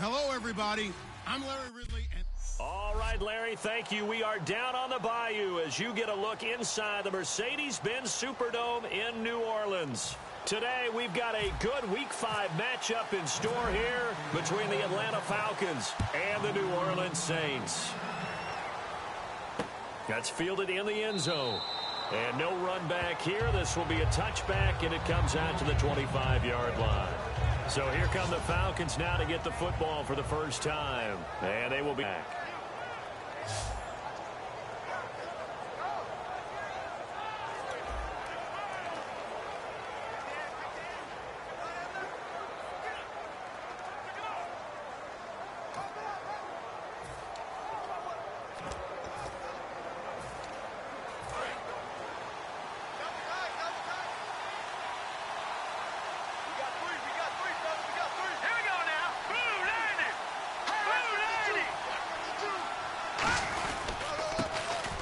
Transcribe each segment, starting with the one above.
Hello, everybody. I'm Larry Ridley. All right, Larry, thank you. We are down on the bayou as you get a look inside the Mercedes-Benz Superdome in New Orleans. Today, we've got a good Week 5 matchup in store here between the Atlanta Falcons and the New Orleans Saints. That's fielded in the end zone. And no run back here. This will be a touchback, and it comes out to the 25-yard line. So here come the Falcons now to get the football for the first time. And they will be back.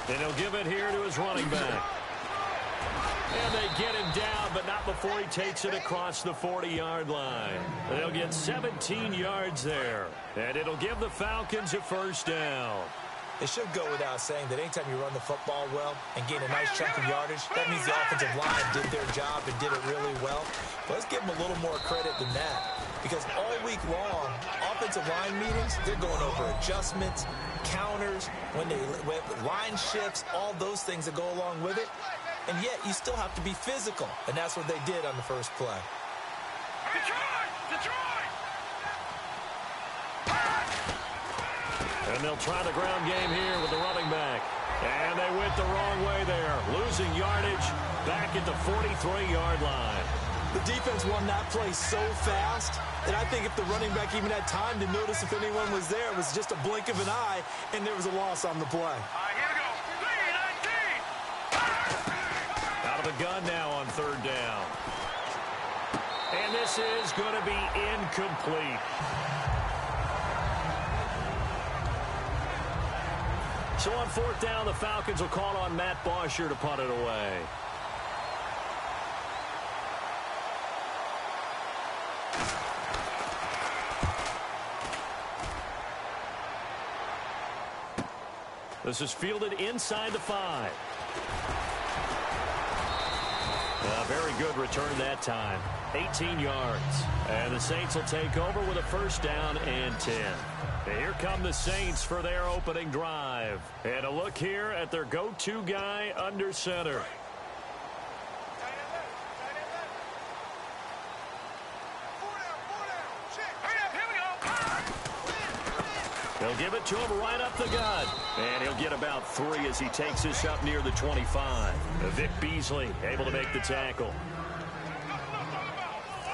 And he'll give it here to his running back. And they get him down, but not before he takes it across the 40-yard line. They'll get 17 yards there. And it'll give the Falcons a first down. It should go without saying that anytime you run the football well and gain a nice chunk of yardage, that means the offensive line did their job and did it really well. But let's give them a little more credit than that. Because all week long, offensive line meetings, they're going over adjustments, counters, when line shifts, all those things that go along with it. And yet, you still have to be physical. And that's what they did on the first play. Detroit! And they'll try the ground game here with the running back. And they went the wrong way there. Losing yardage back at the 43-yard line. The defense won that play so fast that I think if the running back even had time to notice if anyone was there, it was just a blink of an eye, and there was a loss on the play. All right, here we go. 3-19. Out of the gun now on third down. And this is going to be incomplete. So on fourth down, the Falcons will call on Matt Bosher to punt it away. This is fielded inside the 5. A very good return that time. 18 yards. And the Saints will take over with a first down and 10. And here come the Saints for their opening drive. And a look here at their go-to guy under center. They'll give it to him right up the gut. And he'll get about 3 as he takes this up near the 25. Vic Beasley able to make the tackle.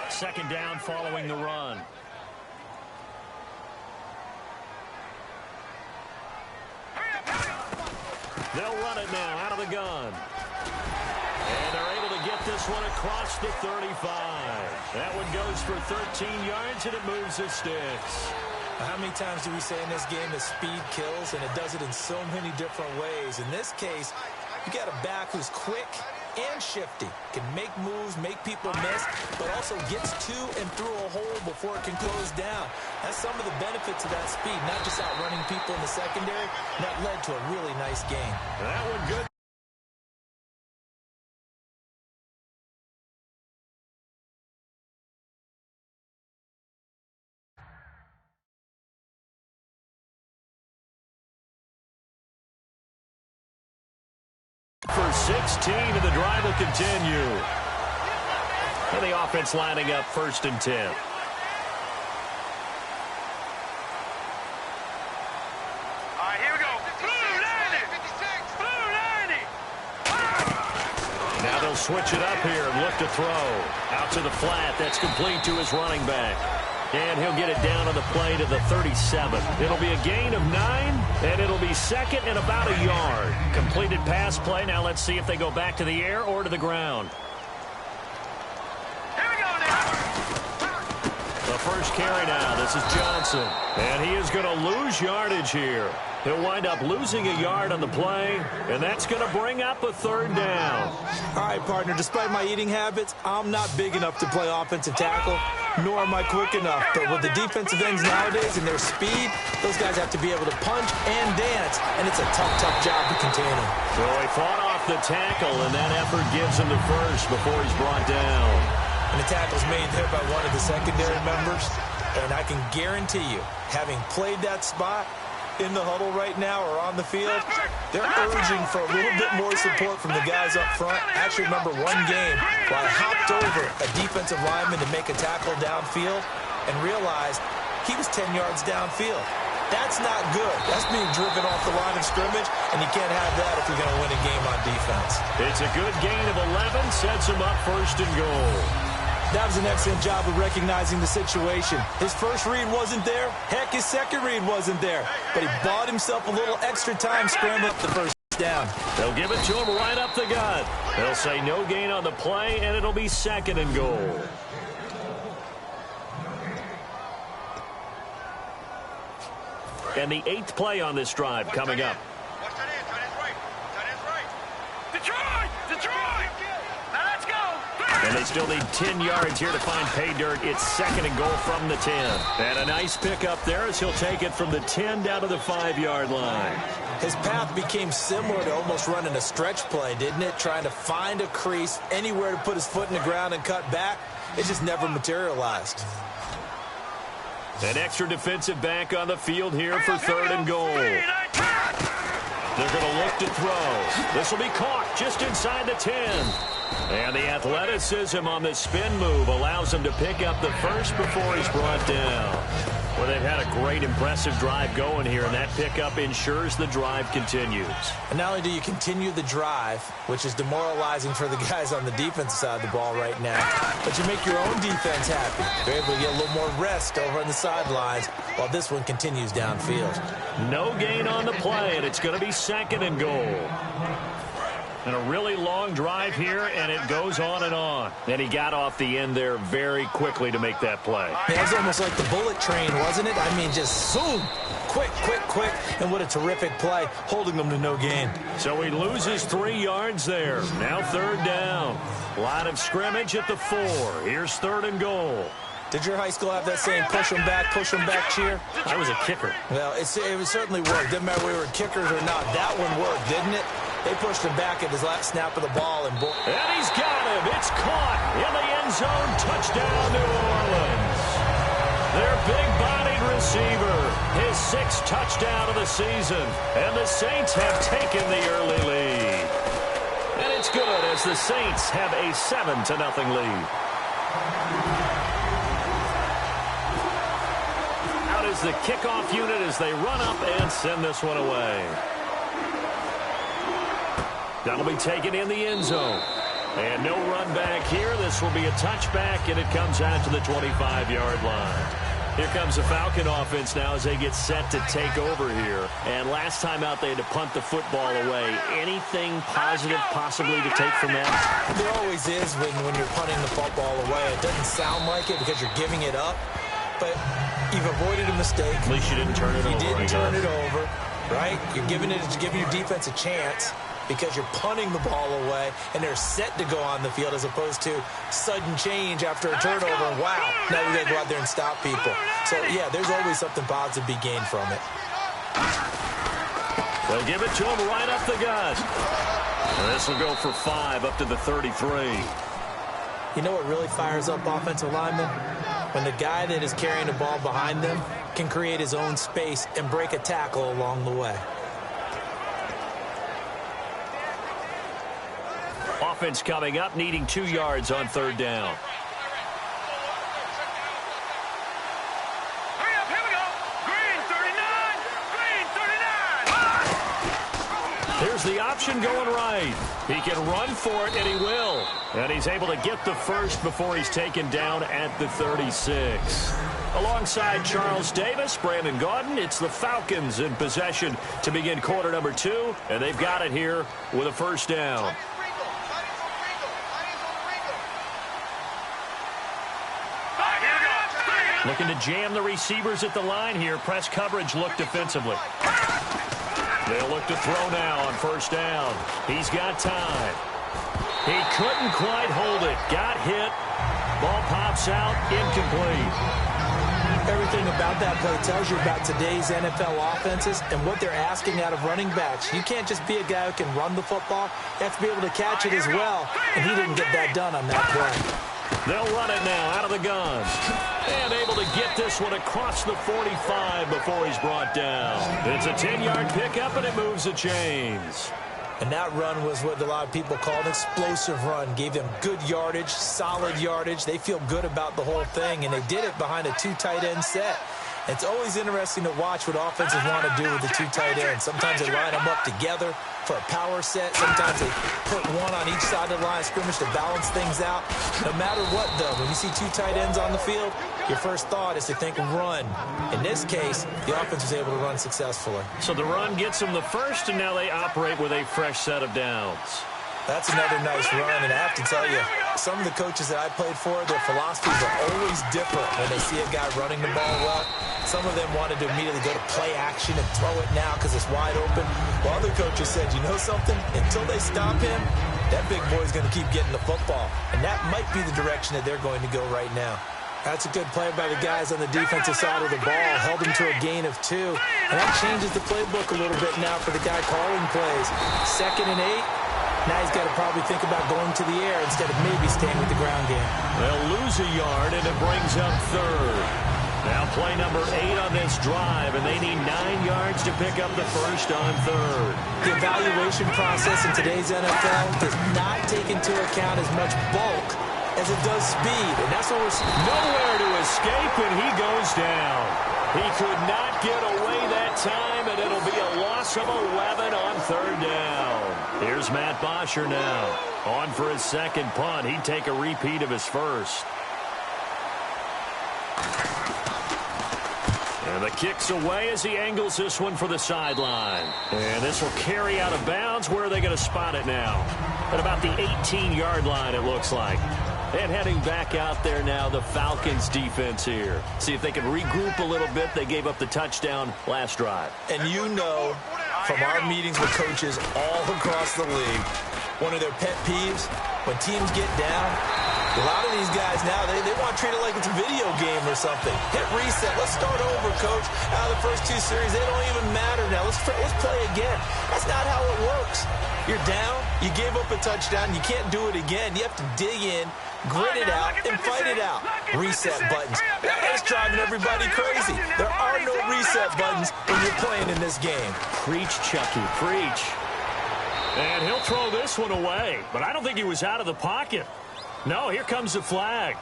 Second down following the run. They'll run it now out of the gun. And they're able to get this one across the 35. That one goes for 13 yards, and it moves the sticks. How many times do we say in this game that speed kills, and it does it in so many different ways? In this case, you got a back who's quick and shifty, can make moves, make people miss, but also gets to and through a hole before it can close down. That's some of the benefits of that speed, not just outrunning people in the secondary. That led to a really nice game. That one good. For 16, and the drive will continue. And the offense lining up first and 10. All right, here we go. Blue 90. Blue 90. Now they'll switch it up here and look to throw. Out to the flat. That's complete to his running back. And he'll get it down on the play to the 37. It'll be a gain of 9, and it'll be second and about a yard. Completed pass play. Now let's see if they go back to the air or to the ground. Here we go now. The first carry now. This is Johnson. And he is going to lose yardage here. He'll wind up losing a yard on the play, and that's going to bring up a third down. All right, partner, despite my eating habits, I'm not big enough to play offensive tackle. nor am I quick enough. But with the defensive ends nowadays and their speed, those guys have to be able to punch and dance, and it's a tough, tough job to contain them. So he fought off the tackle, and that effort gives him the first before he's brought down. And the tackle's made there by one of the secondary members, and I can guarantee you, having played that spot in the huddle right now or on the field, they're urging for a little bit more support from the guys up front. I actually remember one game where I hopped over a defensive lineman to make a tackle downfield and realized he was 10 yards downfield. That's not good. That's being driven off the line of scrimmage, and you can't have that if you're going to win a game on defense. It's a good gain of 11, sets him up 1st and goal. That was an excellent job of recognizing the situation. His first read wasn't there. Heck, his second read wasn't there. But he bought himself a little extra time scrambling up the first down. They'll give it to him right up the gut. They'll say no gain on the play, and it'll be 2nd and goal. And the 8th play on this drive coming up. Watch that end. Tight end's right. Tight end's right. Detroit! Detroit! Now let's go! And they still need 10 yards here to find pay dirt. It's 2nd and goal from the 10. And a nice pickup there as he'll take it from the 10 down to the 5-yard line. His path became similar to almost running a stretch play, didn't it? Trying to find a crease, anywhere to put his foot in the ground and cut back. It just never materialized. An extra defensive back on the field here for 3rd and goal. They're going to look to throw. This will be caught just inside the 10. And the athleticism on the spin move allows him to pick up the first before he's brought down. Well, they've had a great, impressive drive going here, and that pickup ensures the drive continues. And not only do you continue the drive, which is demoralizing for the guys on the defensive side of the ball right now, but you make your own defense happy. You're able to get a little more rest over on the sidelines while this one continues downfield. No gain on the play, and it's going to be 2nd and goal. And a really long drive here, and it goes on and on. And he got off the end there very quickly to make that play. It was almost like the bullet train, wasn't it? I mean, just zoom, quick, quick, quick. And what a terrific play, holding them to no gain. So he loses 3 yards there. Now 3rd down. Line of scrimmage at the 4. Here's 3rd and goal. Did your high school have that same push them back cheer? I was a kicker. Well, it certainly worked. Didn't matter we were kickers or not. That one worked, didn't it? They pushed him back at his last snap of the ball. And he's got him. It's caught in the end zone. Touchdown, New Orleans. Their big-bodied receiver. His 6th touchdown of the season. And the Saints have taken the early lead. And it's good as the Saints have a 7-0 lead. Out is the kickoff unit as they run up and send this one away. That'll be taken in the end zone. And no run back here. This will be a touchback, and it comes out to the 25-yard line. Here comes the Falcon offense now as they get set to take over here. And last time out, they had to punt the football away. Anything positive possibly to take from that? There always is when you're punting the football away. It doesn't sound like it because you're giving it up. But you've avoided a mistake. At least you didn't turn it over. You didn't turn it over, right? You're giving your defense a chance because you're punting the ball away, and they're set to go on the field as opposed to sudden change after a turnover. And wow, now we got to go out there and stop people. So, yeah, there's always something positive to be gained from it. They'll give it to him right up the gut. And this will go for 5 up to the 33. You know what really fires up offensive linemen? When the guy that is carrying the ball behind them can create his own space and break a tackle along the way. Offense coming up, needing 2 yards on 3rd down. Hurry up, here we go. Green 39. Here's the option going right. He can run for it, and he will. And he's able to get the first before he's taken down at the 36. Alongside Charles Davis, Brandon Gaudin, it's the Falcons in possession to begin quarter number 2, and they've got it here with a 1st down. Looking to jam the receivers at the line here. Press coverage look defensively. They'll look to throw now on 1st down. He's got time. He couldn't quite hold it. Got hit. Ball popped pops out, incomplete. Everything about that play tells you about today's NFL offenses and what they're asking out of running backs. You can't just be a guy who can run the football. You have to be able to catch it as well, and he didn't get that done on that play. They'll run it now out of the gun. And able to get this one across the 45 before he's brought down. It's a 10-yard pickup, and it moves the chains. And that run was what a lot of people call an explosive run. Gave them good yardage, solid yardage. They feel good about the whole thing, and they did it behind a two tight end set. It's always interesting to watch what offenses want to do with the two tight ends. Sometimes they line them up together for a power set. Sometimes they put one on each side of the line of scrimmage to balance things out. No matter what, though, when you see two tight ends on the field, your first thought is to think run. In this case, the offense was able to run successfully. So the run gets them the first, and now they operate with a fresh set of downs. That's another nice run, and I have to tell you, some of the coaches that I played for, their philosophies are always different when they see a guy running the ball well. Some of them wanted to immediately go to play action and throw it now because it's wide open. While other coaches said, you know something? Until they stop him, that big boy's going to keep getting the football. And that might be the direction that they're going to go right now. That's a good play by the guys on the defensive side of the ball. Held him to a gain of 2. And that changes the playbook a little bit now for the guy calling plays. 2nd and 8. Now he's got to probably think about going to the air instead of maybe staying with the ground game. They'll lose a yard, and it brings up 3rd. Now play number 8 on this drive, and they need 9 yards to pick up the first on 3rd. The evaluation process in today's NFL does not take into account as much bulk as it does speed, and that's what we're seeing. Nowhere to escape, and he goes down. He could not get away that time, and it'll be a loss of 11 on 3rd down. Here's Matt Bosher now. On for his 2nd punt. He'd take a repeat of his first. And the kick's away as he angles this one for the sideline. And this will carry out of bounds. Where are they going to spot it now? At about the 18-yard line, it looks like. And heading back out there now, the Falcons defense here. See if they can regroup a little bit. They gave up the touchdown last drive. And you know from our meetings with coaches all across the league, one of their pet peeves, when teams get down, a lot of these guys now, they want to treat it like it's a video game or something. Hit reset. Let's start over, coach. The first 2 series, they don't even matter now. Let's play again. That's not how it works. You're down. You gave up a touchdown. You can't do it again. You have to dig in, grit it out, and fight it out. Reset buttons. That's driving everybody crazy. There are no reset buttons when you're playing in this game. Preach, Chucky. Preach. And he'll throw this one away. But I don't think he was out of the pocket. No, here comes the flag.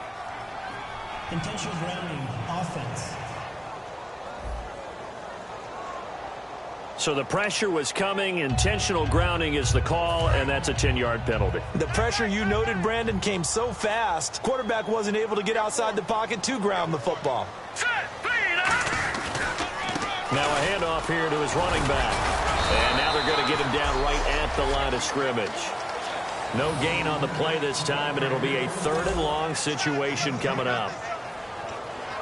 Intentional grounding, offense. So the pressure was coming. Intentional grounding is the call, and that's a 10-yard penalty. The pressure you noted, Brandon, came so fast. Quarterback wasn't able to get outside the pocket to ground the football. Now a handoff here to his running back. And now they're going to get him down right at the line of scrimmage. No gain on the play this time, and it'll be a 3rd and long situation coming up.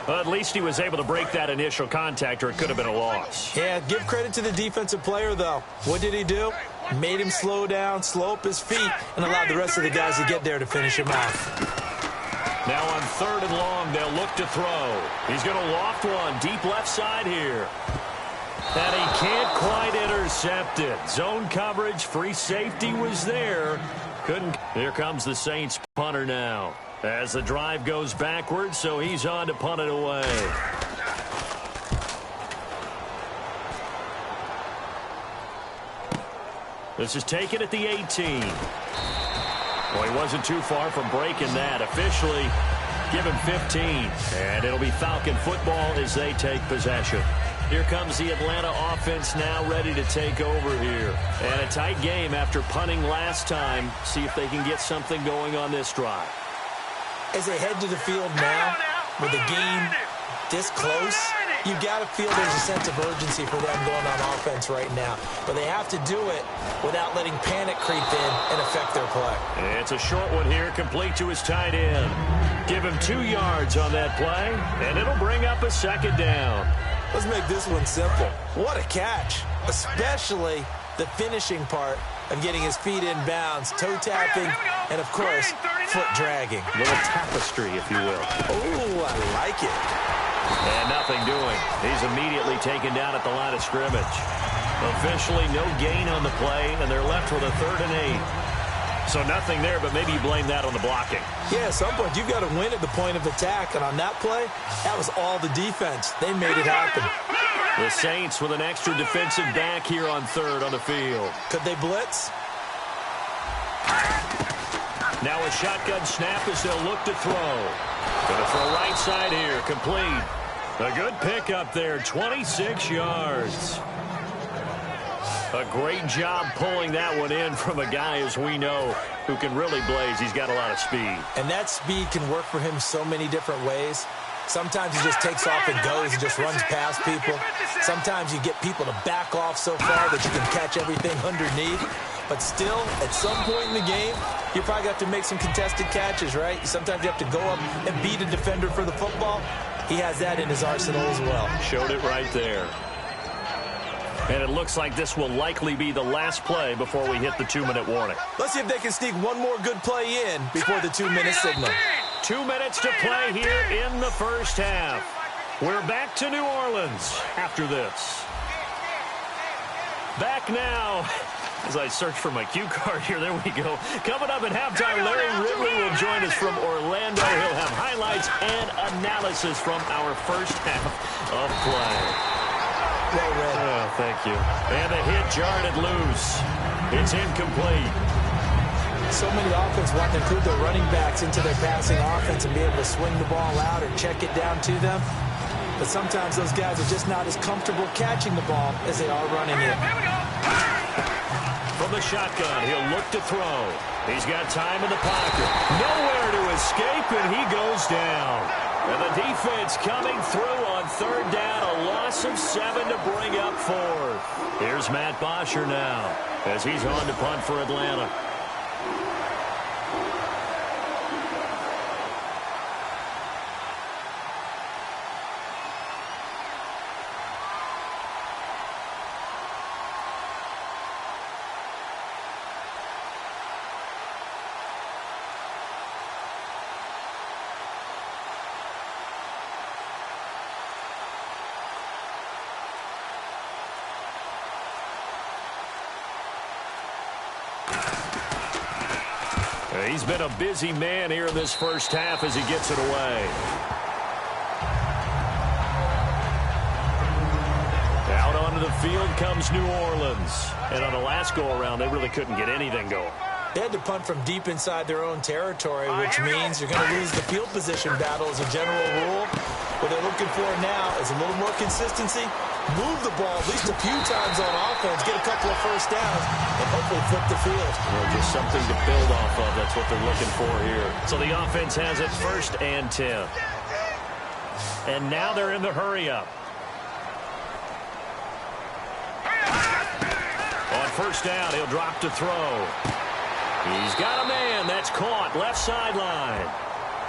Well, at least he was able to break that initial contact, or it could have been a loss. Yeah, give credit to the defensive player, though. What did he do? Made him slow down, slow up his feet, and allowed the rest of the guys to get there to finish him off. Now on 3rd and long, they'll look to throw. He's going to loft one deep left side here. And he can't quite intercept it. Zone coverage, free safety was there. Couldn't. Here comes the Saints punter now. As the drive goes backwards, so he's on to punt it away. This is taken at the 18. Well, he wasn't too far from breaking that. Officially, give him 15. And it'll be Falcon football as they take possession. Here comes the Atlanta offense now ready to take over here. And a tight game after punting last time. See if they can get something going on this drive. As they head to the field now, with the game this close, you got to feel there's a sense of urgency for them going on offense right now. But they have to do it without letting panic creep in and affect their play. It's a short one here, complete to his tight end. Give him 2 yards on that play, and it'll bring up a 2nd down. Let's make this one simple. What a catch, especially the finishing part of getting his feet in bounds, toe tapping, and of course, foot dragging. A little tapestry, if you will. Oh, I like it. And nothing doing. He's immediately taken down at the line of scrimmage. Officially no gain on the play, and they're left with a 3rd and 8. So nothing there, but maybe you blame that on the blocking. Yeah, at some point you've got to win at the point of attack, and on that play, that was all the defense. They made it happen. The Saints with an extra defensive back here on 3rd on the field. Could they blitz? Now a shotgun snap as they'll look to throw. Going to throw right side here, complete. A good pickup there, 26 yards. A great job pulling that one in from a guy, as we know, who can really blaze. He's got a lot of speed. And that speed can work for him so many different ways. Sometimes he just takes off and goes and just runs past people. Sometimes you get people to back off so far that you can catch everything underneath. But still, at some point in the game, you probably have to make some contested catches, right? Sometimes you have to go up and beat a defender for the football. He has that in his arsenal as well. Showed it right there. And it looks like this will likely be the last play before we hit the 2-minute warning. Let's see if they can sneak one more good play in before the 2-minute signal. 2 minutes to play here in the first half. We're back to New Orleans after this. Back now. As I search for my cue card here, there we go. Coming up at halftime, Larry Ridley will join us from Orlando. He'll have highlights and analysis from our first half of play. Well read. Oh, thank you. And the hit jarred it loose. It's incomplete. So many offenses want to include their running backs into their passing offense and be able to swing the ball out or check it down to them. But sometimes those guys are just not as comfortable catching the ball as they are running it. From the shotgun, he'll look to throw. He's got time in the pocket. Nowhere to escape, and he goes down. And the defense coming through on 3rd down, a loss of 7 to bring up 4th. Here's Matt Bosher now as he's on to punt for Atlanta. He's been a busy man here in this first half as he gets it away. Out onto the field comes New Orleans. And on the last go-around, they really couldn't get anything going. They had to punt from deep inside their own territory, which means you're going to lose the field position battle as a general rule. What they're looking for now is a little more consistency, move the ball at least a few times on offense, get a couple of first downs, and hopefully flip the field. Well, just something to build off of. That's what they're looking for here. So the offense has it 1st and 10. And now they're in the hurry-up. On 1st down, he'll drop to throw. He's got a man. That's caught. Left sideline.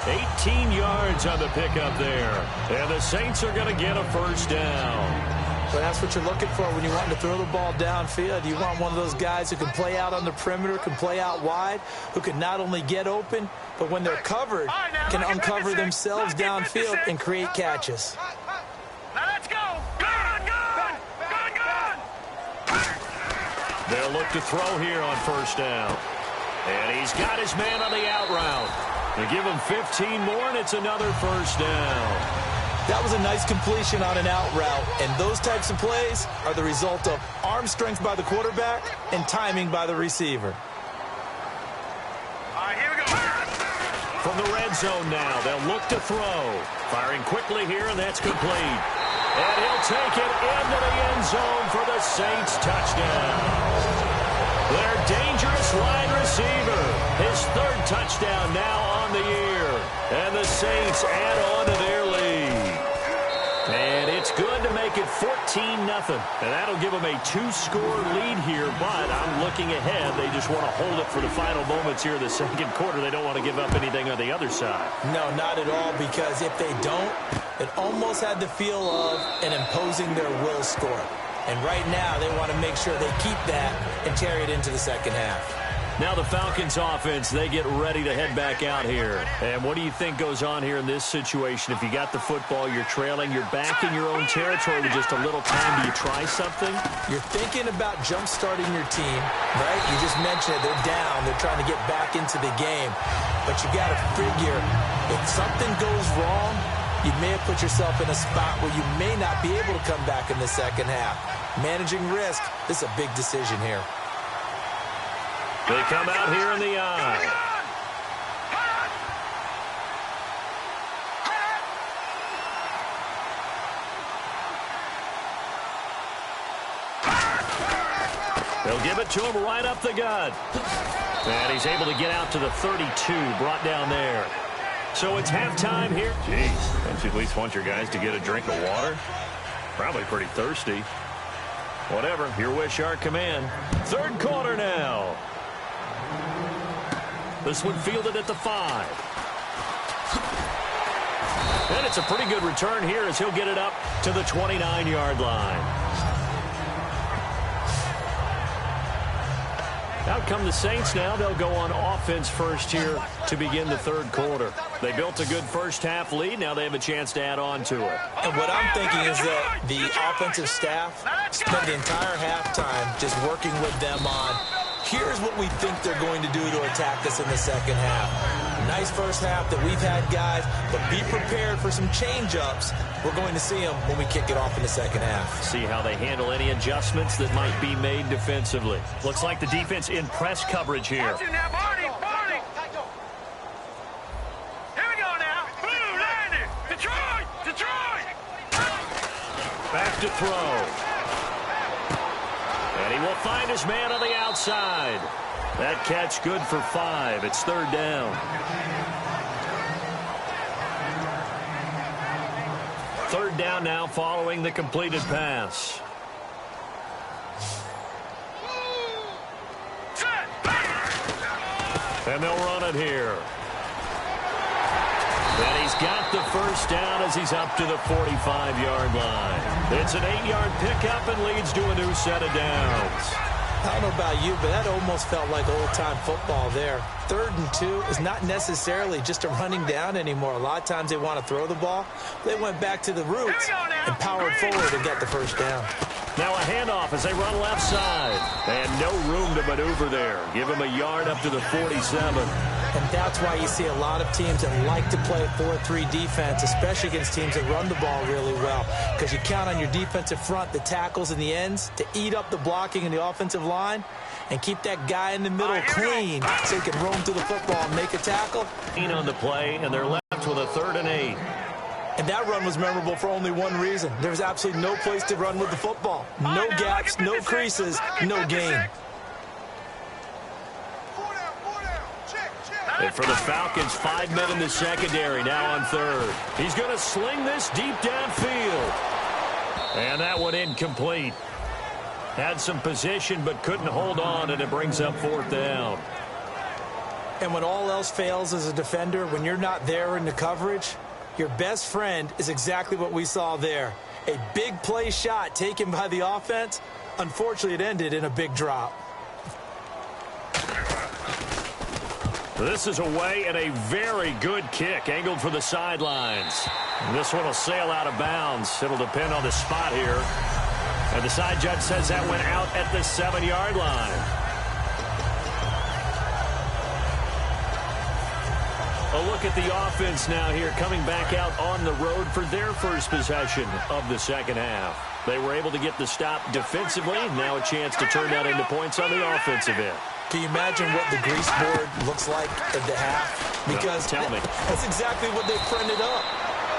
18 yards on the pickup there. And the Saints are going to get a 1st down. But that's what you're looking for when you want to throw the ball downfield. You want one of those guys who can play out on the perimeter, can play out wide, who can not only get open, but when they're covered, can uncover themselves downfield and create catches. Now let's go. They'll look to throw here on 1st down. And he's got his man on the out route. They give him 15 more, and it's another 1st down. That was a nice completion on an out route, and those types of plays are the result of arm strength by the quarterback and timing by the receiver. All right, here we go. From the red zone now, they'll look to throw. Firing quickly here, and that's complete. And he'll take it into the end zone for the Saints touchdown. Their dangerous wide receiver. His 3rd touchdown now on the year. And the Saints add on to their lead. And it's good to make it 14-0. And that'll give them a 2-score lead here. But I'm looking ahead. They just want to hold it for the final moments here in the 2nd quarter. They don't want to give up anything on the other side. No, not at all, because if they don't, it almost had the feel of an imposing their will score. And right now, they want to make sure they keep that and carry it into the second half. Now the Falcons offense, they get ready to head back out here. And what do you think goes on here in this situation? If you got the football, you're trailing, you're back in your own territory with just a little time. Do you try something? You're thinking about jump-starting your team, right? You just mentioned it. They're down. They're trying to get back into the game. But you got to figure, if something goes wrong, you may have put yourself in a spot where you may not be able to come back in the second half. Managing risk, this is a big decision here. They come out here in the eye. They'll give it to him right up the gut. And he's able to get out to the 32, brought down there. So it's halftime here. Jeez, don't you at least want your guys to get a drink of water? Probably pretty thirsty. Whatever, your wish, our command. Third quarter now. This one fielded at the 5. And it's a pretty good return here as he'll get it up to the 29-yard line. Out come the Saints now. They'll go on offense first here to begin the third quarter. They built a good first-half lead. Now they have a chance to add on to it. And what I'm thinking is that the offensive staff spent the entire halftime just working with them on, here's what we think they're going to do to attack us in the second half. Nice first half that we've had, guys, but be prepared for some change-ups. We're going to see them when we kick it off in the second half. See how they handle any adjustments that might be made defensively. Looks like the defense in press coverage here. Now, Barney, Barney. Here we go now. Blue, landed. Detroit, Detroit. Back to throw. And he will find his man on the outside. That catch good for 5. It's third down. Third down now following the completed pass. And they'll run it here. And he's got the first down as he's up to the 45-yard line. It's an 8-yard pickup and leads to a new set of downs. I don't know about you, but that almost felt like old-time football there. 3rd and 2 is not necessarily just a running down anymore. A lot of times they want to throw the ball. They went back to the roots and powered forward and got the first down. Now a handoff as they run left side. And no room to maneuver there. Give him a yard up to the 47. And that's why you see a lot of teams that like to play 4-3 defense, especially against teams that run the ball really well, because you count on your defensive front, the tackles and the ends, to eat up the blocking in the offensive line and keep that guy in the middle clean so he can roam through the football and make a tackle. On the play, and they're left with a 3rd and 8. And that run was memorable for only one reason. There was absolutely no place to run with the football. No gaps, no creases, no gain. And for the Falcons, 5 men in the secondary, now on 3rd. He's going to sling this deep downfield. And that one incomplete. Had some position but couldn't hold on, and it brings up 4th down. And when all else fails as a defender, when you're not there in the coverage, your best friend is exactly what we saw there. A big play shot taken by the offense. Unfortunately, it ended in a big drop. This is away and a very good kick, angled for the sidelines. This one will sail out of bounds. It'll depend on the spot here. And the side judge says that went out at the 7-yard line. A look at the offense now here, coming back out on the road for their first possession of the second half. They were able to get the stop defensively. Now a chance to turn that into points on the offensive end. Can you imagine what the grease board looks like at the half? Because tell me. That's exactly what they printed up.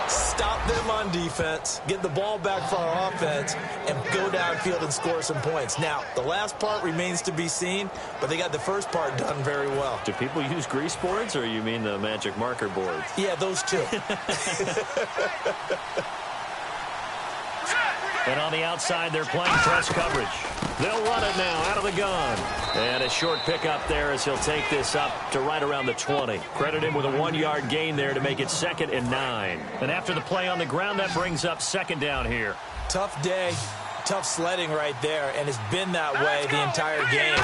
Stop them on defense, get the ball back for our offense, and go downfield and score some points. Now, the last part remains to be seen, but they got the first part done very well. Do people use grease boards, or you mean the magic marker boards? Yeah, those two. And on the outside, they're playing press coverage. They'll run it now out of the gun. And a short pickup there as he'll take this up to right around the 20. Credit him with a 1-yard gain there to make it 2nd and 9. And after the play on the ground, that brings up 2nd down here. Tough day. tough sledding right there, and it's been that way the entire game.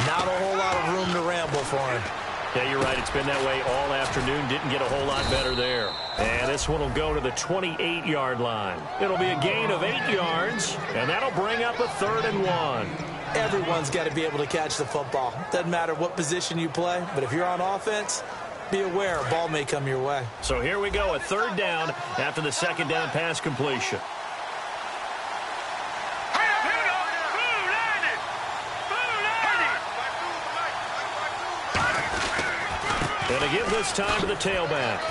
Not a whole lot of room to ramble for him. Yeah, you're right. It's been that way all afternoon. Didn't get a whole lot better there. And this one will go to the 28-yard line. It'll be a gain of 8 yards, and that'll bring up a 3rd and 1. Everyone's got to be able to catch the football. Doesn't matter what position you play, but if you're on offense, be aware a ball may come your way. So here we go, a 3rd down after the 2nd down pass completion. And to give this time to the tailback.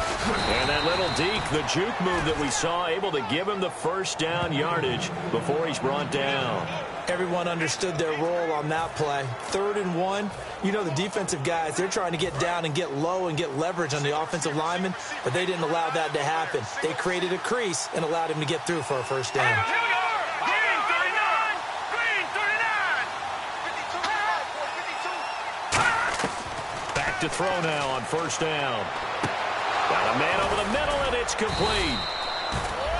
And that little deke, the juke move that we saw, able to give him the 1st down yardage before he's brought down. Everyone understood their role on that play. 3rd and 1. You know, the defensive guys, they're trying to get down and get low and get leverage on the offensive lineman, but they didn't allow that to happen. They created a crease and allowed him to get through for a 1st down. Back to throw now on 1st down. Got a man over the middle, and it's complete.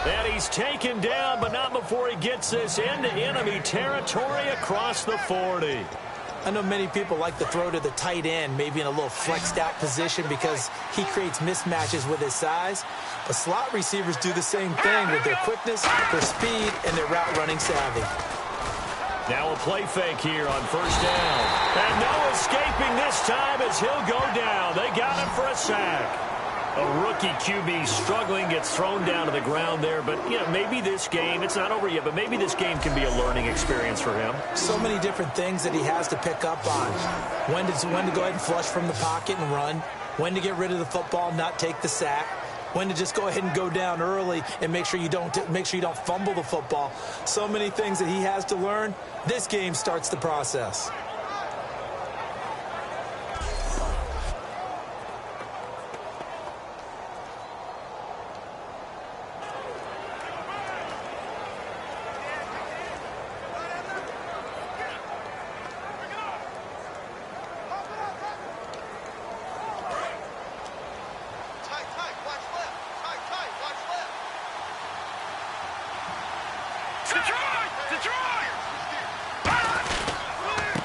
And he's taken down, but not before he gets this into enemy territory across the 40. I know many people like to throw to the tight end, maybe in a little flexed out position because he creates mismatches with his size. But slot receivers do the same thing with their quickness, their speed, and their route running savvy. Now a play fake here on 1st down. And no escaping this time as he'll go down. They got him for a sack. A rookie QB struggling, gets thrown down to the ground there. But, you know, maybe this game, it's not over yet, but maybe this game can be a learning experience for him. So many different things that he has to pick up on. When to go ahead and flush from the pocket and run. When to get rid of the football, not take the sack. When to just go ahead and go down early and make sure you don't fumble the football. So many things that he has to learn. This game starts the process.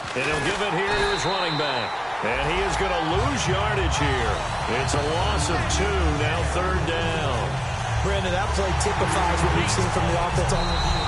And he'll give it here to his running back. And he is going to lose yardage here. It's a loss of 2, now 3rd down. Brandon, that play typifies what we've seen from the offense on review.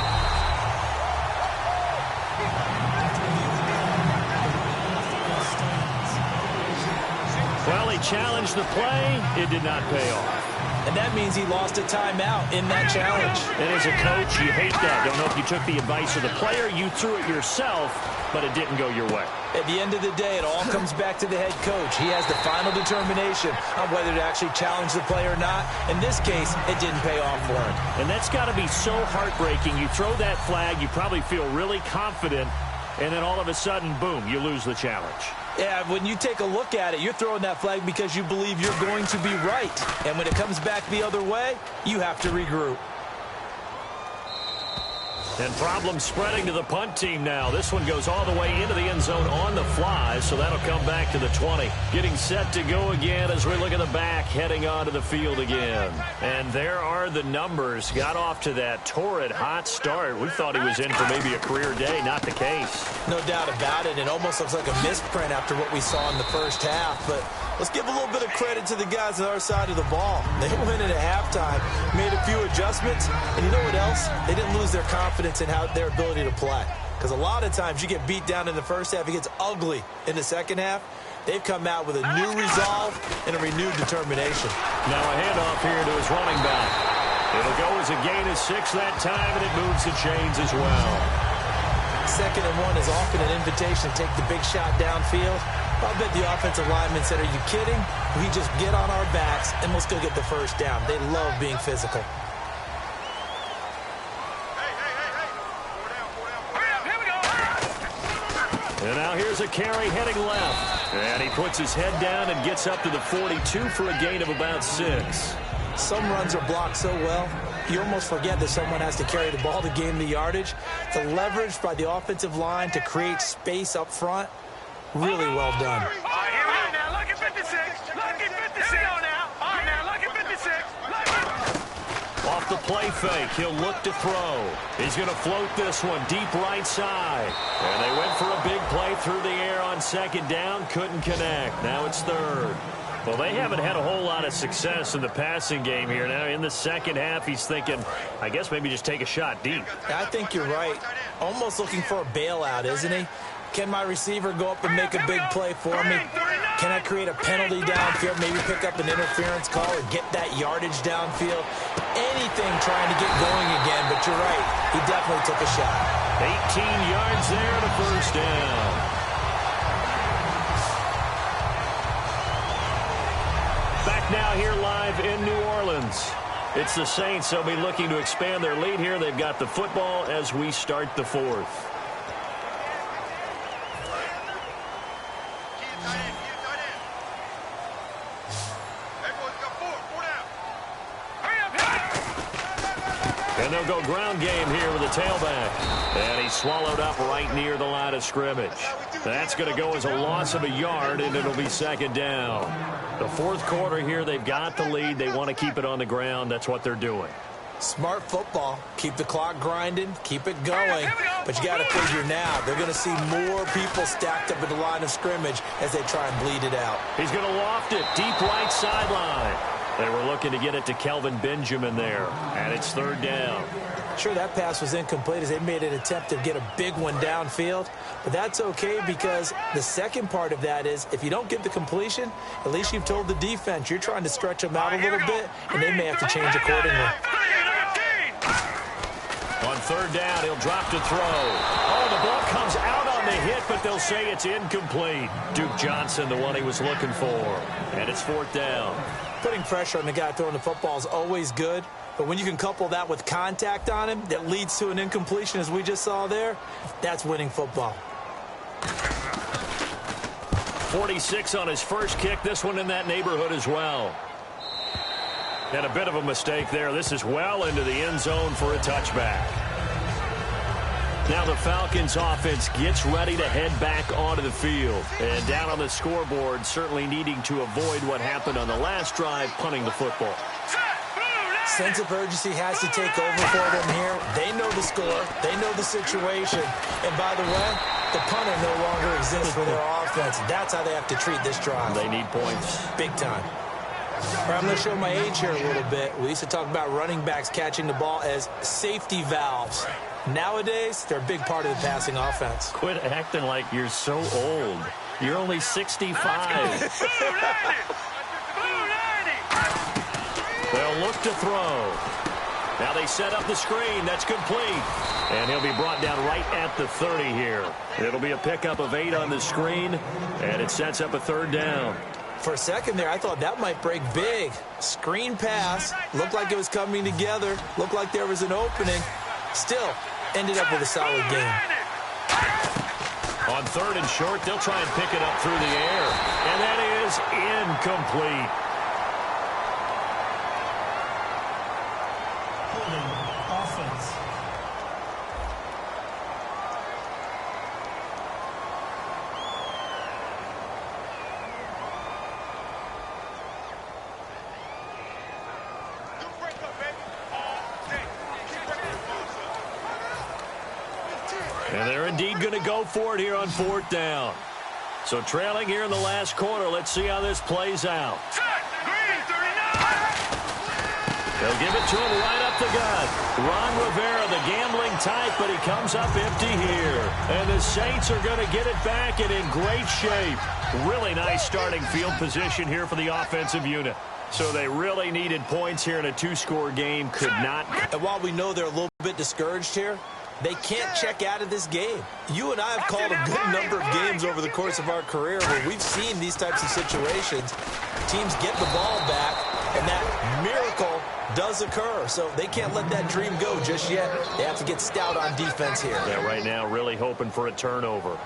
Well, he challenged the play. It did not pay off. And that means he lost a timeout in that challenge. And as a coach, you hate that. Don't know if you took the advice of the player. You threw it yourself, but it didn't go your way. At the end of the day, it all comes back to the head coach. He has the final determination on whether to actually challenge the play or not. In this case, it didn't pay off for him. And that's got to be so heartbreaking. You throw that flag, you probably feel really confident, and then all of a sudden, boom, you lose the challenge. Yeah, when you take a look at it, you're throwing that flag because you believe you're going to be right. And when it comes back the other way, you have to regroup. And problems spreading to the punt team now. This one goes all the way into the end zone on the fly, so that'll come back to the 20. Getting set to go again as we look at the back, heading onto the field again. And there are the numbers. Got off to that torrid hot start. We thought he was in for maybe a career day. Not the case. No doubt about it. It almost looks like a misprint after what we saw in the first half. But let's give a little bit of credit to the guys on our side of the ball. They went in at halftime, made a few adjustments, and you know what else? They didn't lose their confidence in their ability to play. Because a lot of times you get beat down in the first half, it gets ugly in the second half. They've come out with a new resolve and a renewed determination. Now a handoff here to his running back. It'll go as a gain of 6 that time, and it moves the chains as well. 2nd and 1 is often an invitation to take the big shot downfield. I'll bet the offensive lineman said, "Are you kidding? We just get on our backs and let's go get the 1st down." They love being physical. And now here's a carry heading left. And he puts his head down and gets up to the 42 for a gain of about 6. Some runs are blocked so well, you almost forget that someone has to carry the ball to gain the yardage. The leverage by the offensive line to create space up front, really well done. All right, here we go now. Look at 56. Look at 56. Here we go now. All right, now. Look at 56. Look at... Off the play fake. He'll look to throw. He's going to float this one deep right side. And they went for a big play through the air on second down. Couldn't connect. Now it's third. Well, they haven't had a whole lot of success in the passing game here. Now in the second half, he's thinking, I guess maybe just take a shot deep. I think you're right. Almost looking for a bailout, isn't he? Can my receiver go up and make a big play for me? Can I create a penalty downfield, maybe pick up an interference call or get that yardage downfield? Anything trying to get going again, but you're right. He definitely took a shot. 18 yards there to first down. Back now here live in New Orleans. It's the Saints. They'll be looking to expand their lead here. They've got the football as we start the fourth. And they'll go ground game here with the tailback. And he's swallowed up right near the line of scrimmage. That's going to go as a loss of a yard, and it'll be second down. The fourth quarter here, they've got the lead. They want to keep it on the ground. That's what they're doing. Smart football. Keep the clock grinding. Keep it going. But you got to figure now, they're going to see more people stacked up at the line of scrimmage as they try and bleed it out. He's going to loft it deep right sideline. They were looking to get it to Kelvin Benjamin there, and it's third down. Sure, that pass was incomplete as they made an attempt to get a big one downfield, but that's okay because the second part of that is if you don't get the completion, at least you've told the defense you're trying to stretch them out a little bit, and they may have to change accordingly. On third down, he'll drop to throw. Oh, the ball comes out on the hit, but they'll say it's incomplete. Duke Johnson, the one he was looking for, and it's fourth down. Putting pressure on the guy throwing the football is always good, but when you can couple that with contact on him that leads to an incompletion, as we just saw there, that's winning football. 46 on his first kick. This one in that neighborhood as well. And a bit of a mistake there. This is well into the end zone for a touchback. Now the Falcons offense gets ready to head back onto the field. And down on the scoreboard, certainly needing to avoid what happened on the last drive, punting the football. Sense of urgency has to take over for them here. They know the score. They know the situation. And by the way, the punter no longer exists for their offense. That's how they have to treat this drive. They need points. Big time. All right, I'm going to show my age here a little bit. We used to talk about running backs catching the ball as safety valves. Nowadays, they're a big part of the passing offense. Quit acting like you're so old. You're only 65. They'll look to throw. Now they set up the screen. That's complete. And he'll be brought down right at the 30 here. It'll be a pickup of 8 on the screen, and it sets up a third down. For a second there, I thought that might break big. Screen pass. Looked like it was coming together. Looked like there was an opening. Still, ended up with a solid game. On third and short, they'll try and pick it up through the air. And that is incomplete. Offense. And they're indeed going to go for it here on fourth down. So trailing here in the last quarter. Let's see how this plays out. They'll give it to him right up the gut. Ron Rivera, the gambling type, but he comes up empty here. And the Saints are going to get it back and in great shape. Really nice starting field position here for the offensive unit. So they really needed points here in a two-score game. Could not. And while we know they're a little bit discouraged here, they can't check out of this game. You and I have called a good number of games over the course of our career where we've seen these types of situations. Teams get the ball back, and that miracle does occur. So they can't let that dream go just yet. They have to get stout on defense here. Yeah, right now really hoping for a turnover.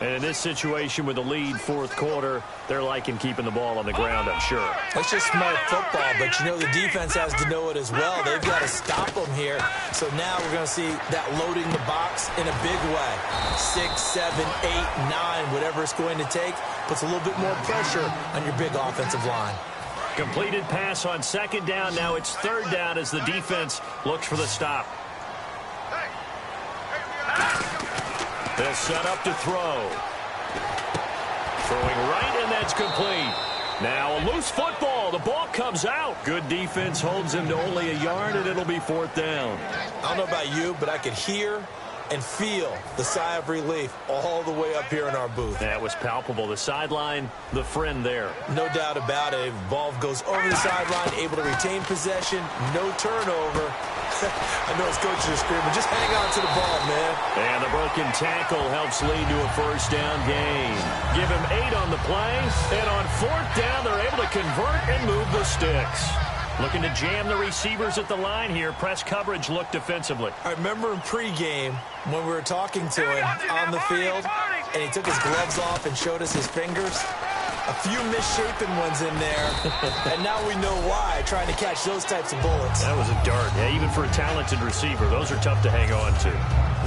And in this situation with the lead fourth quarter, they're liking keeping the ball on the ground, I'm sure. It's just smart football, but you know the defense has to know it as well. They've got to stop them here. So now we're going to see that loading the box in a big way. 6, 7, 8, 9, whatever it's going to take, puts a little bit more pressure on your big offensive line. Completed pass on second down. Now it's third down as the defense looks for the stop. They'll set up to throw. Throwing right, and that's complete. Now a loose football. The ball comes out. Good defense holds him to only a yard, and it'll be fourth down. I don't know about you, but I could hear and feel the sigh of relief all the way up here in our booth. That was palpable. The sideline, the friend there. No doubt about it. Ball goes over the sideline, able to retain possession, no turnover. I know his coaches are screaming, just hang on to the ball, man. And the broken tackle helps lead to a first down gain. Give him 8 on the play, and on fourth down, they're able to convert and move the sticks. Looking to jam the receivers at the line here. Press coverage look defensively. I remember in pregame when we were talking to him on the field, and he took his gloves off and showed us his fingers. A few misshapen ones in there, and now we know why, trying to catch those types of bullets. That was a dart. Yeah, even for a talented receiver, those are tough to hang on to.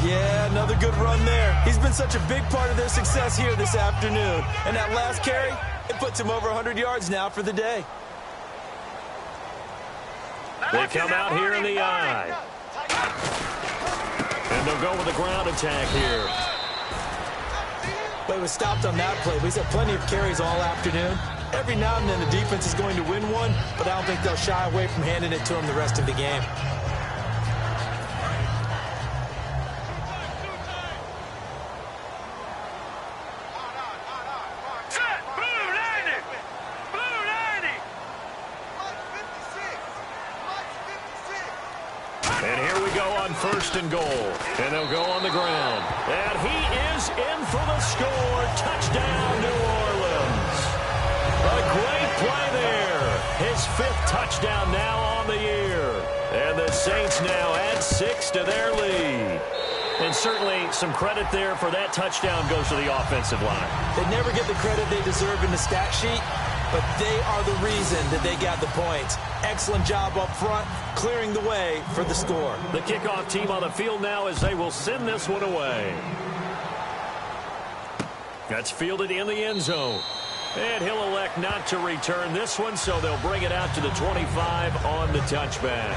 Yeah, another good run there. He's been such a big part of their success here this afternoon. And that last carry, it puts him over 100 yards now for the day. They come out here in the eye. And they'll go with the ground attack here. But it was stopped on that play. He's had plenty of carries all afternoon. Every now and then the defense is going to win one, but I don't think they'll shy away from handing it to him the rest of the game. And here we go on first and goal. And they'll go on the ground. And he is in for the score. Touchdown, New Orleans. A great play there. His 5th touchdown now on the year. And the Saints now add 6 to their lead. And certainly some credit there for that touchdown goes to the offensive line. They never get the credit they deserve in the stat sheet, but they are the reason that they got the points. Excellent job up front, clearing the way for the score. The kickoff team on the field now as they will send this one away. That's fielded in the end zone. And he'll elect not to return this one, so they'll bring it out to the 25 on the touchback.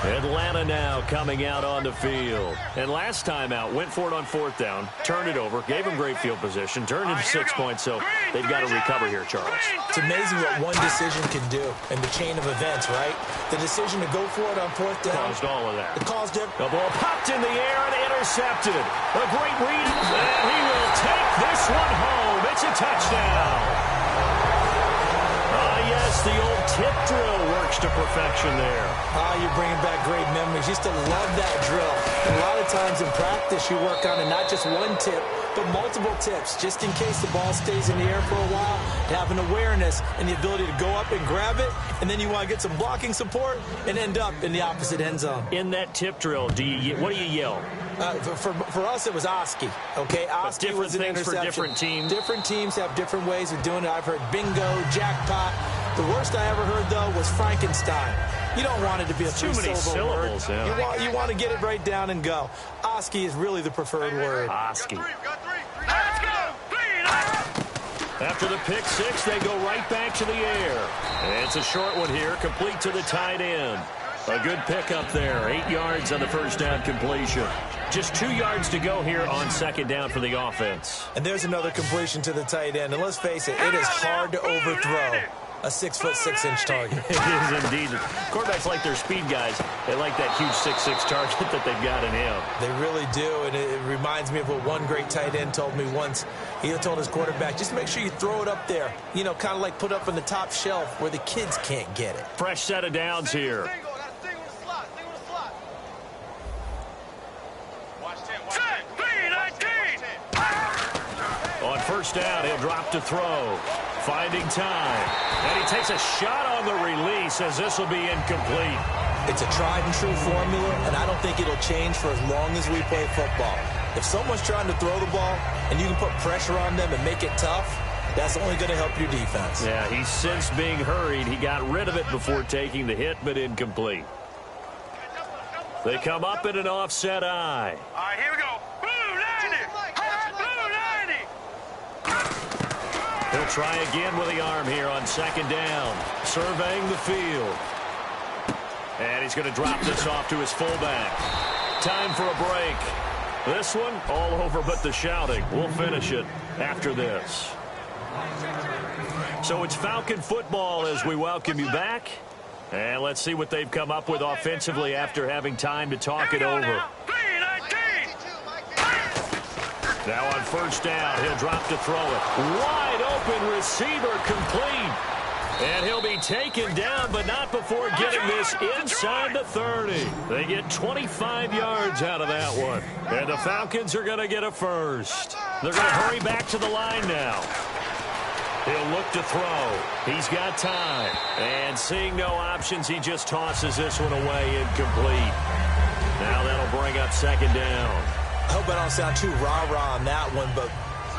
Atlanta now coming out on the field. And last time out, went for it on fourth down, turned it over, gave him great field position, turned into 6 points, so they've got to recover here, Charles. It's amazing what one decision can do in the chain of events, right? The decision to go for it on fourth down. Caused all of that. It caused it. The ball popped in the air and intercepted. A great read, and he will take this one home. It's a touchdown. Yes, the old tip drill works to perfection there. You're bringing back great memories. Used to love that drill. And a lot of times in practice, you work on it, not just one tip, but multiple tips, just in case the ball stays in the air for a while, to have an awareness and the ability to go up and grab it, and then you want to get some blocking support and end up in the opposite end zone. In that tip drill, what do you yell? For us, it was Oski. Okay, Oski was an interception. For different teams. Different teams have different ways of doing it. I've heard bingo, jackpot. The worst I ever heard, though, was Frankenstein. You don't want it to be a three-syllable word. Yeah. You want to get it right down and go. Oski is really the preferred word. Oski. After the pick six, they go right back to the air. And it's a short one here, complete to the tight end. A good pickup there, 8 yards on the first down completion. Just 2 yards to go here on second down for the offense. And there's another completion to the tight end. And let's face it, it is hard to overthrow a 6'6" target. It is indeed. Quarterbacks like their speed guys. They like that huge 6'6" target that they've got in him. They really do, and it reminds me of what one great tight end told me once. He told his quarterback, just make sure you throw it up there. You know, kind of like put up on the top shelf where the kids can't get it. Fresh set of downs here. On first down, he'll drop to throw. Finding time. And he takes a shot on the release as this will be incomplete. It's a tried and true formula, and I don't think it'll change for as long as we play football. If someone's trying to throw the ball and you can put pressure on them and make it tough, that's only going to help your defense. Yeah, he's since being hurried. He got rid of it before taking the hit, but incomplete. They come up in an offset eye. All right, here we go. Blue 90. Blue 90. He'll try again with the arm here on second down. Surveying the field. And he's going to drop this off to his fullback. Time for a break. This one, all over but the shouting. We'll finish it after this. So it's Falcon football as we welcome you back. And let's see what they've come up with offensively after having time to talk it over. Now on first down, he'll drop to throw it. Wide open receiver complete. And he'll be taken down, but not before getting this inside the 30. They get 25 yards out of that one. And the Falcons are going to get a first. They're going to hurry back to the line now. He'll look to throw. He's got time. And seeing no options, he just tosses this one away incomplete. Now that'll bring up second down. I hope I don't sound too rah-rah on that one, but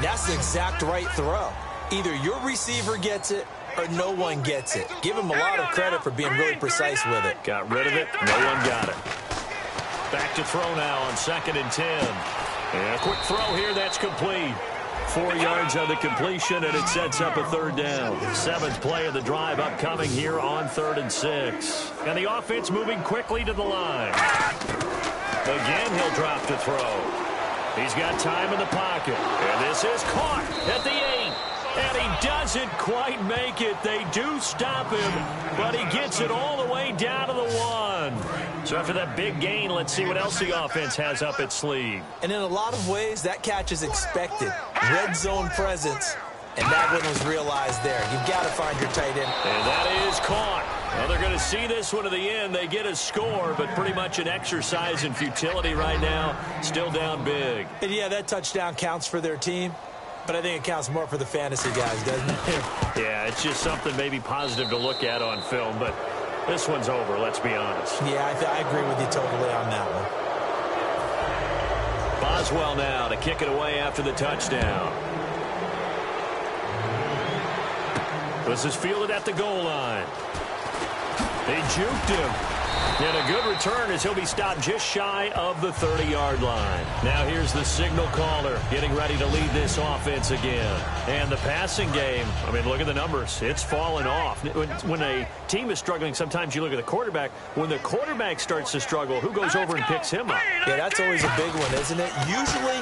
that's the exact right throw. Either your receiver gets it or no one gets it. Give him a lot of credit for being really precise with it. Got rid of it. No one got it. Back to throw now on 2nd and 10. And a quick throw here. That's complete. 4 yards on the completion, and it sets up a third down. 7th play of the drive upcoming here on 3rd and 6. And the offense moving quickly to the line. Again, he'll drop to throw. He's got time in the pocket. And this is caught at the 8. And he doesn't quite make it. They do stop him, but he gets it all the way down to the 1. So after that big gain, let's see what else the offense has up its sleeve. And in a lot of ways, that catch is expected. Red zone presence, and that one was realized there. You've got to find your tight end. And that is caught. Well, they're going to see this one to the end. They get a score, but pretty much an exercise in futility right now. Still down big. And yeah, that touchdown counts for their team. But I think it counts more for the fantasy guys, doesn't it? Yeah, it's just something maybe positive to look at on film, but this one's over, let's be honest. Yeah, I agree with you totally on that one. Boswell now to kick it away after the touchdown. This is fielded at the goal line. They juked him. And a good return as he'll be stopped just shy of the 30-yard line. Now here's the signal caller getting ready to lead this offense again. And the passing game, I mean, look at the numbers. It's fallen off. When a team is struggling, sometimes you look at the quarterback. When the quarterback starts to struggle, who goes over and picks him up? Yeah, that's always a big one, isn't it? Usually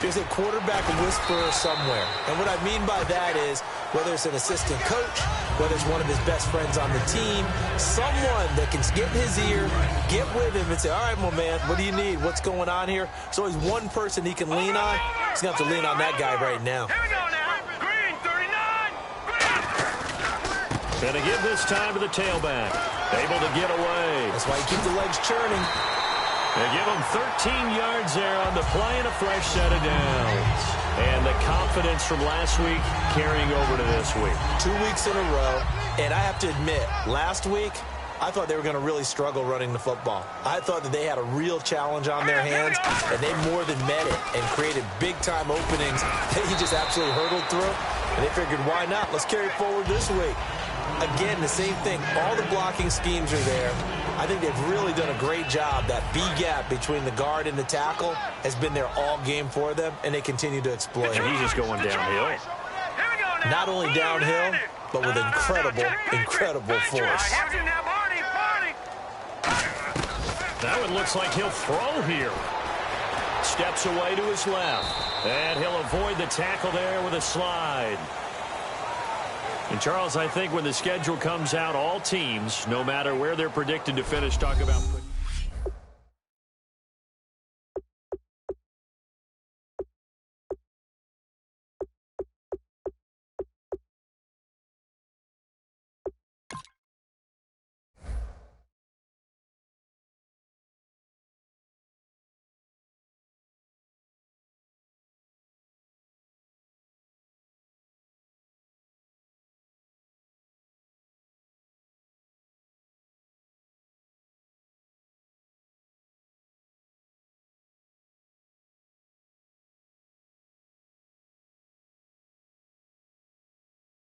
there's a quarterback whisperer somewhere. And what I mean by that is whether it's an assistant coach, whether it's one of his best friends on the team, someone that can get in his ear, get with him and say, all right, my man, what do you need? What's going on here? There's always one person he can lean on. He's going to have to lean on that guy right now. Here we go now. Green, 39. Going to give this time to the tailback. Able to get away. That's why you keep the legs churning. They give him 13 yards there on the play and a fresh set of downs. And the confidence from last week carrying over to this week. 2 weeks in a row. And I have to admit, last week, I thought they were going to really struggle running the football. I thought that they had a real challenge on their hands, and they more than met it and created big-time openings that he just absolutely hurdled through. And they figured, why not? Let's carry it forward this week. Again, the same thing. All the blocking schemes are there. I think they've really done a great job. That B-gap between the guard and the tackle has been there all game for them, and they continue to exploit it. And he's just going downhill. Not only downhill, but with incredible force. That one looks like he'll throw here. Steps away to his left. And he'll avoid the tackle there with a slide. And, Charles, I think when the schedule comes out, all teams, no matter where they're predicted to finish, talk about